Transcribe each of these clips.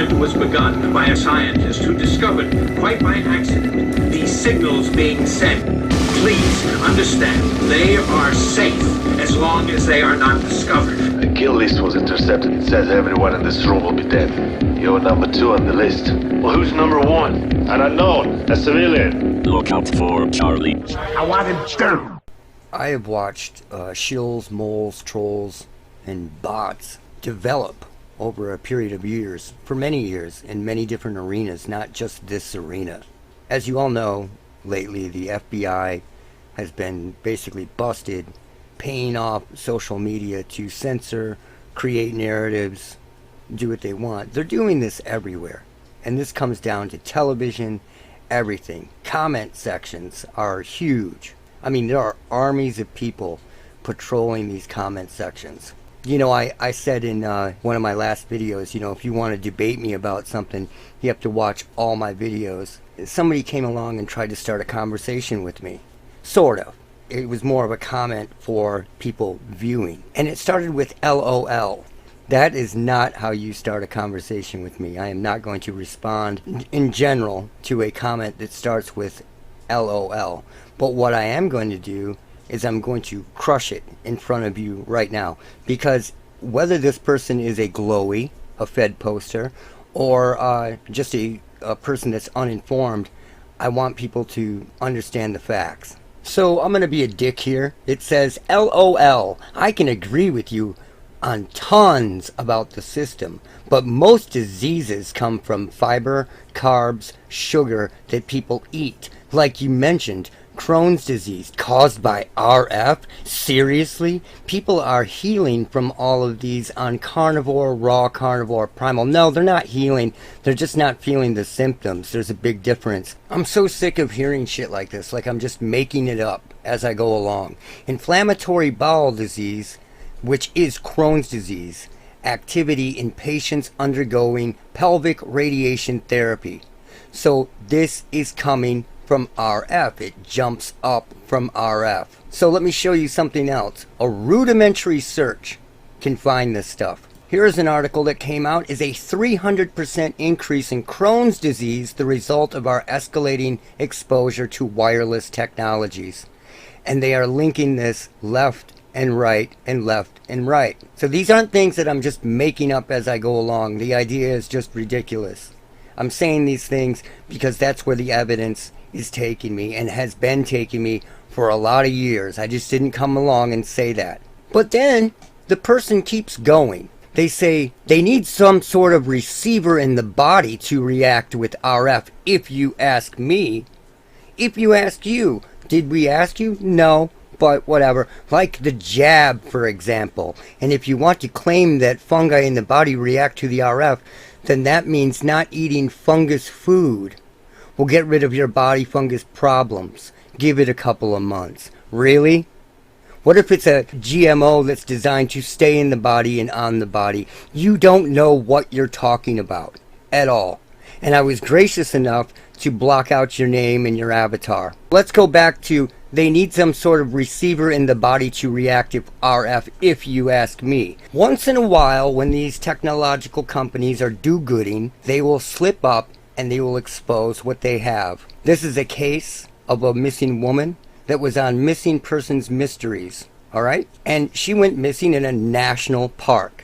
experiment was begun by a scientist who discovered, quite by accident, these signals being sent. Please understand, they are safe as long as they are not discovered. A kill list was intercepted. It says everyone in this room will be dead. You're number 2 on the list. Well, who's number 1? An unknown, a civilian. LookoutfaCharlie. I want him down. I have watched shills, moles, trolls, and bots develop over a period of years, for many years, in many different arenas, not just this arena. As you all know, lately the FBI has been basically busted, paying off social media to censor, create narratives, do what they want. They're doing this everywhere. And this comes down to television, everything. Comment sections are huge. I mean, there are armies of people patrolling these comment sections. You know, I said in one of my last videos, you know, if you want to debate me about something, you have to watch all my videos. Somebody came along and tried to start a conversation with me. Sort of. It was more of a comment for people viewing. And it started with LOL. That is not how you start a conversation with me. I am not going to respond in general to a comment that starts with LOL. But what I am going to do is I'm going to crush it in front of you right now. Because whether this person is a glowy, a Fed poster, or just a person that's uninformed, I want people to understand the facts. So I'm going to be a dick here. It says, LOL, I can agree with you on tons about the system, but most diseases come from fiber, carbs, sugar that people eat. Like you mentioned, Crohn's disease caused by RF? Seriously? People are healing from all of these on carnivore, raw carnivore, primal. No, they're not healing. They're just not feeling the symptoms. There's a big difference. I'm so sick of hearing shit like this, like I'm just making it up as I go along. Inflammatory bowel disease, which is Crohn's disease, activity in patients undergoing pelvic radiation therapy. So this is coming from RF. It jumps up from RF. So let me show you something else. A rudimentary search can find this stuff. Here's an article that came out. Is a 300% increase in Crohn's disease the result of our escalating exposure to wireless technologies? And they are linking this left and right and left and right. So these aren't things that I'm just making up as I go along. The idea is just ridiculous. I'm saying these things because that's where the evidence is taking me and has been taking me for a lot of years. I just didn't come along and say that. But then the person keeps going. They say they need some sort of receiver in the body to react with RF. If you ask me, if you ask you, did we ask you? No, but whatever. Like the jab, for example. And if you want to claim that fungi in the body react to the RF, then that means not eating fungus food will get rid of your body fungus problems. Give it a couple of months. Really? What if it's a GMO that's designed to stay in the body and on the body? You don't know what you're talking about at all. And I was gracious enough to block out your name and your avatar. Let's go back to they need some sort of receiver in the body to react with RF, if you ask me. Once in a while, when these technological companies are do-gooding, they will slip up and they will expose what they have. This is a case of a missing woman that was on Missing Persons Mysteries, alright? And she went missing in a national park.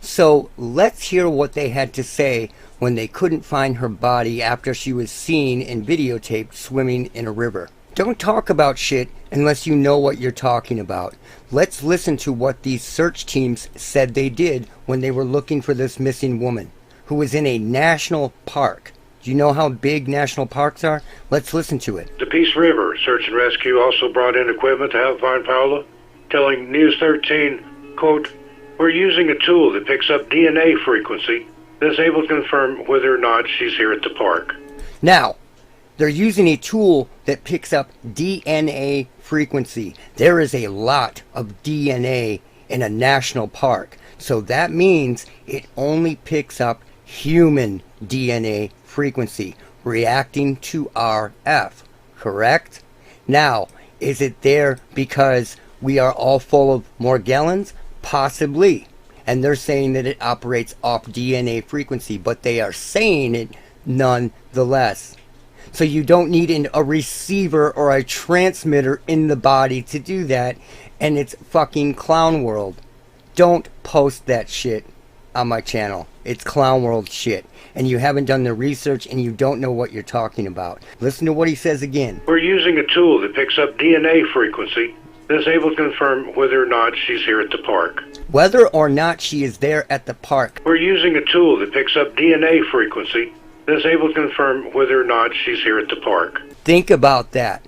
So let's hear what they had to say when they couldn't find her body after she was seen and videotaped swimming in a river. Don't talk about shit unless you know what you're talking about. Let's listen to what these search teams said they did when they were looking for this missing woman who was in a national park. Do you know how big national parks are? Let's listen to it. The Peace River Search and Rescue also brought in equipment to help find Paula, telling News 13, quote, "We're using a tool that picks up DNA frequency that's able to confirm whether or not she's here at the park." Now, they're using a tool that picks up DNA frequency. There is a lot of DNA in a national park. So that means it only picks up human DNA frequency reacting to RF, correct? Now, is it there because we are all full of Borgelluns? Possibly. and they're saying that it operates off DNA frequency, but they are saying it nonetheless. So you don't need a receiver or a transmitter in the body to do that, and it's fucking clown world. Don't post that shit on my channel. It's clown world shit, and you haven't done the research and you don't know what you're talking about. Listen to what he says again. We're using a tool that picks up DNA frequency that's able to confirm whether or not she's here at the park. Whether or not she is there at the park. We're using a tool that picks up DNA frequency that's able to confirm whether or not she's here at the park. Think about that.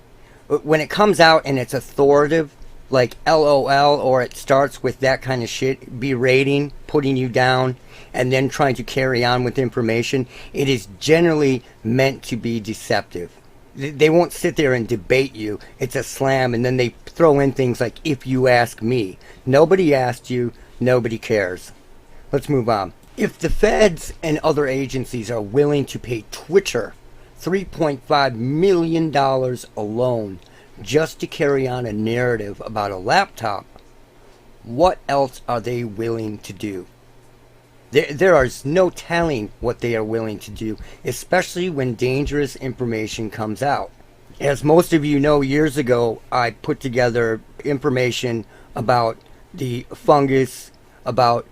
When it comes out and it's authoritative, like LOL, or it starts with that kind of shit, berating, putting you down, and then trying to carry on with information, it is generally meant to be deceptive. They won't sit there and debate you. It's a slam, and then they throw in things like, if you ask me. Nobody asked you, nobody cares. Let's move on. If the feds and other agencies are willing to pay Twitter $3.5 million alone just to carry on a narrative about a laptop, what else are they willing to do? There is no telling what they are willing to do, especially when dangerous information comes out. As most of you know, years ago, I put together information about the fungus, about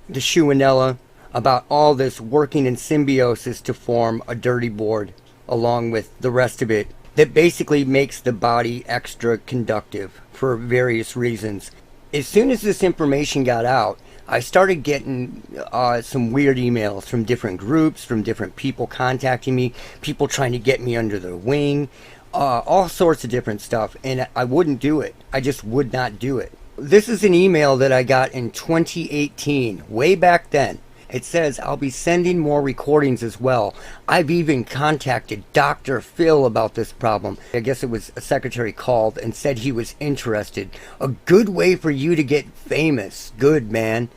the Shewinella, about all this working in symbiosis to form a dirty board, along with the rest of it, that basically makes the body extra conductive for various reasons. As soon as this information got out, I started getting some weird emails from different groups, from different people contacting me, people trying to get me under their wing, all sorts of different stuff, and I wouldn't do it. I just would not do it. This is an email that I got in 2018, way back then. It says, I'll be sending more recordings as well. I've even contacted Dr. Phil about this problem. I guess it was a secretary called and said he was interested. A good way for you to get famous. Good, man.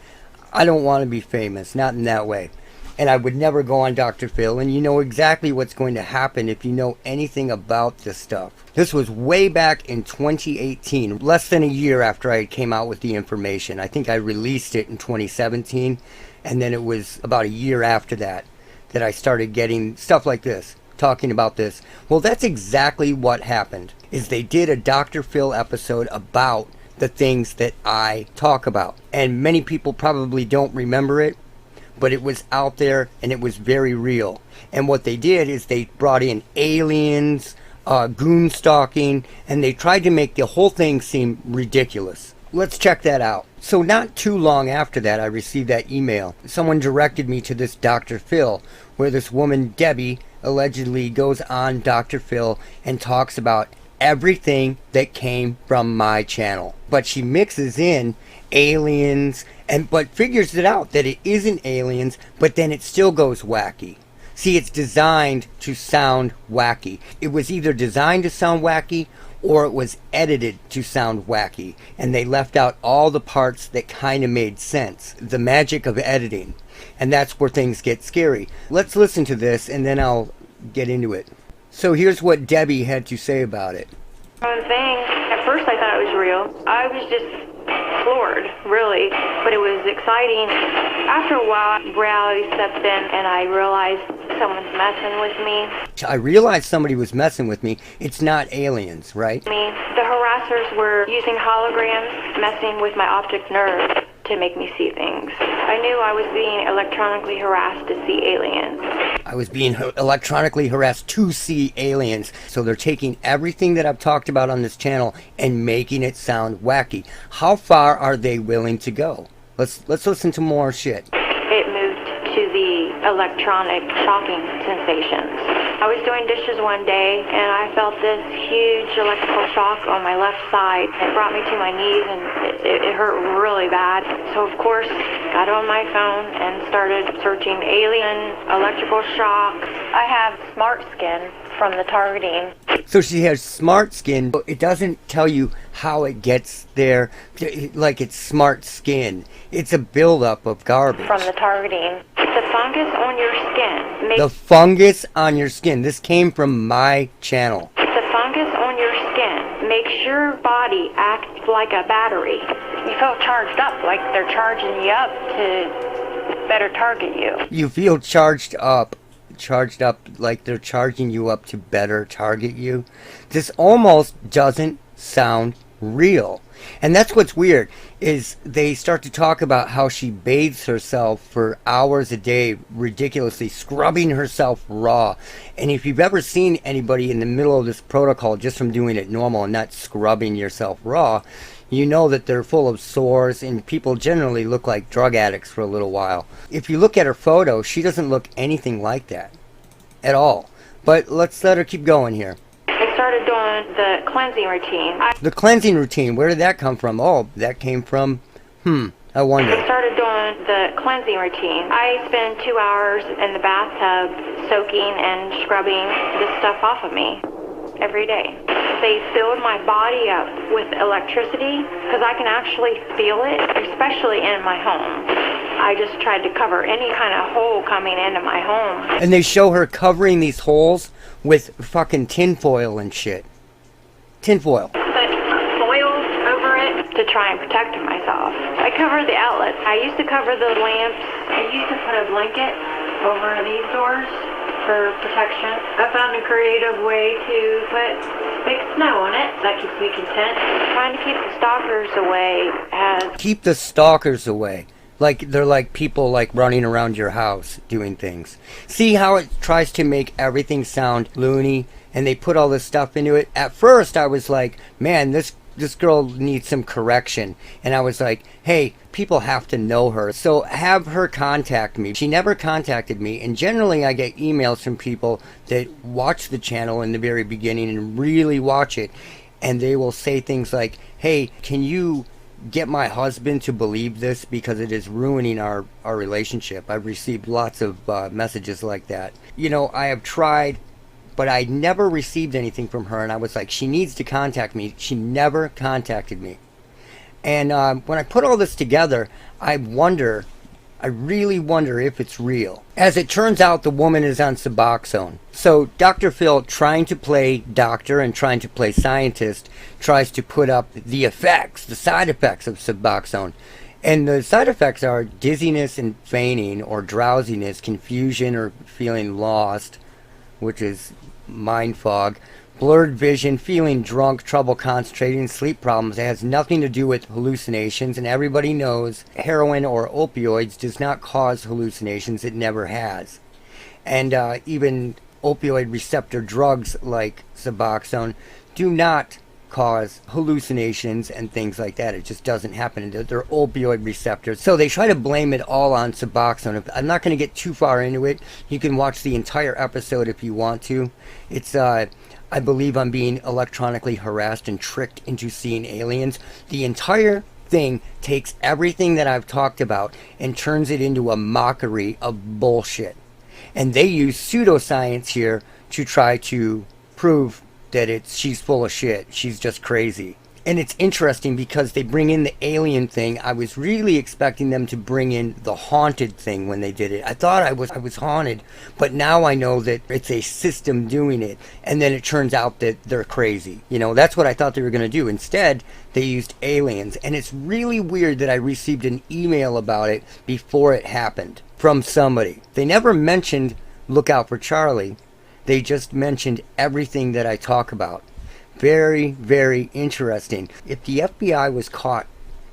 I don't want to be famous, not in that way. And I would never go on Dr. Phil, and you know exactly what's going to happen if you know anything about this stuff. This was way back in 2018, less than a year after I came out with the information. I think I released it in 2017. And then it was about a year after that that I started getting stuff like this, talking about this. Well, that's exactly what happened, is they did a Dr. Phil episode about the things that I talk about. And many people probably don't remember it, but it was out there and it was very real. And what they did is they brought in aliens, goon stalking, and they tried to make the whole thing seem ridiculous. Let's check that out. So not too long after that, I received that email. Someone directed me to this Dr. Phil, where this woman, Debbie, allegedly goes on Dr. Phil and talks about everything that came from my channel. But she mixes in aliens, but figures it out that it isn't aliens, but then it still goes wacky. See, it's designed to sound wacky. It was either designed to sound wacky or it was edited to sound wacky, and they left out all the parts that kind of made sense. The magic of editing. And that's where things get scary. Let's listen to this and then I'll get into it. So here's what Debbie had to say about it. One thing, at first I thought it was real. I was just floored, really, but it was exciting. After a while, reality stepped in and I realized someone's messing with me. I realized somebody was messing with me. It's not aliens, right? The harassers were using holograms, messing with my optic nerve to make me see things. I knew I was being electronically harassed to see aliens. I was being electronically harassed to see aliens. So they're taking everything that I've talked about on this channel and making it sound wacky. How far are they willing to go? Let's listen to more shit. It moved to the electronic shocking sensations. I was doing dishes one day and I felt this huge electrical shock on my left side. It brought me to my knees and it hurt really bad. So of course, got on my phone and started searching alien electrical shock. I have smart skin from the targeting. So she has smart skin. It doesn't tell you how it gets there, like it's smart skin. It's a buildup of garbage. From the targeting. The fungus on your skin. The fungus on your skin. This came from my channel. The fungus on your skin makes your body act like a battery. You feel charged up, like they're charging you up to better target you. You feel charged up like they're charging you up to better target you. This almost doesn't sound real. And that's what's weird, is they start to talk about how she bathes herself for hours a day, ridiculously, scrubbing herself raw. And if you've ever seen anybody in the middle of this protocol just from doing it normal and not scrubbing yourself raw, you know that they're full of sores, and people generally look like drug addicts for a little while. If you look at her photo, she doesn't look anything like that at all. But let's let her keep going here. I started doing the cleansing routine. The cleansing routine, where did that come from? Oh, that came from, I wonder. I started doing the cleansing routine. I spend 2 hours in the bathtub soaking and scrubbing this stuff off of me every day. They filled my body up with electricity because I can actually feel it, especially in my home. I just tried to cover any kind of hole coming into my home. And they show her covering these holes with fucking tinfoil and shit. Tinfoil. Put foil over it to try and protect myself. I cover the outlets. I used to cover the lamps. I used to put a blanket over these doors for protection. I found a creative way to put big snow on it. That keeps me content. Trying to keep the stalkers away has... Keep the stalkers away. Like, they're like people like running around your house doing things. See how it tries to make everything sound loony, and they put all this stuff into it? At first I was like, man, this girl needs some correction. And I was like, hey, people have to know her, so have her contact me. She never contacted me, and generally I get emails from people that watch the channel in the very beginning and really watch it, and they will say things like, hey, can you get my husband to believe this because it is ruining our relationship. I've received lots of messages like that. You know, I have tried, but I never received anything from her, and I was like, she needs to contact me. She never contacted me. And when I put all this together, I really wonder if it's real. As it turns out, the woman is on Suboxone. So Dr. Phil, trying to play doctor and trying to play scientist, tries to put up the effects, the side effects of Suboxone. And the side effects are dizziness and fainting, or drowsiness, confusion or feeling lost, which is mind fog, blurred vision, feeling drunk, trouble concentrating, sleep problems. It has nothing to do with hallucinations, and everybody knows heroin or opioids does not cause hallucinations. It never has. And even opioid receptor drugs like Suboxone do not cause hallucinations and things like that. It just doesn't happen. They're opioid receptors. So they try to blame it all on Suboxone. I'm not going to get too far into it. You can watch the entire episode if you want to. It's I believe I'm being electronically harassed and tricked into seeing aliens. The entire thing takes everything that I've talked about and turns it into a mockery of bullshit. And they use pseudoscience here to try to prove that she's full of shit. She's just crazy. And it's interesting because they bring in the alien thing. I was really expecting them to bring in the haunted thing when they did it. I thought I was haunted, but now I know that it's a system doing it. And then it turns out that they're crazy. You know, that's what I thought they were going to do. Instead, they used aliens. And it's really weird that I received an email about it before it happened from somebody. They never mentioned LookoutfaCharlie. They just mentioned everything that I talk about. Very, very interesting. If the FBI was caught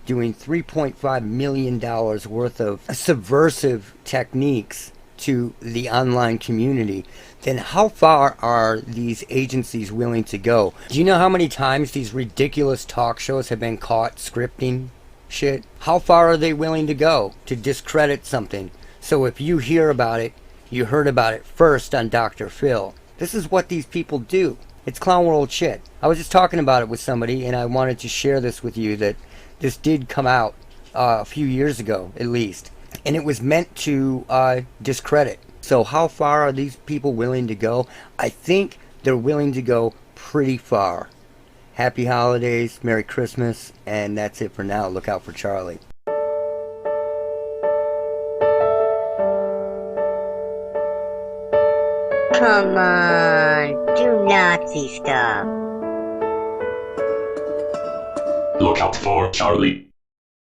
doing $3.5 million worth of subversive techniques to the online community, then how far are these agencies willing to go? Do you know how many times these ridiculous talk shows have been caught scripting shit? How far are they willing to go to discredit something? So if you hear about it, you heard about it first on Dr. Phil. This is what these people do. It's clown world shit. I was just talking about it with somebody, and I wanted to share this with you, that this did come out a few years ago, at least. And it was meant to discredit. So how far are these people willing to go? I think they're willing to go pretty far. Happy holidays, Merry Christmas, and that's it for now. Look out for Charlie. Come on, do Nazi stuff. Look out for Charlie.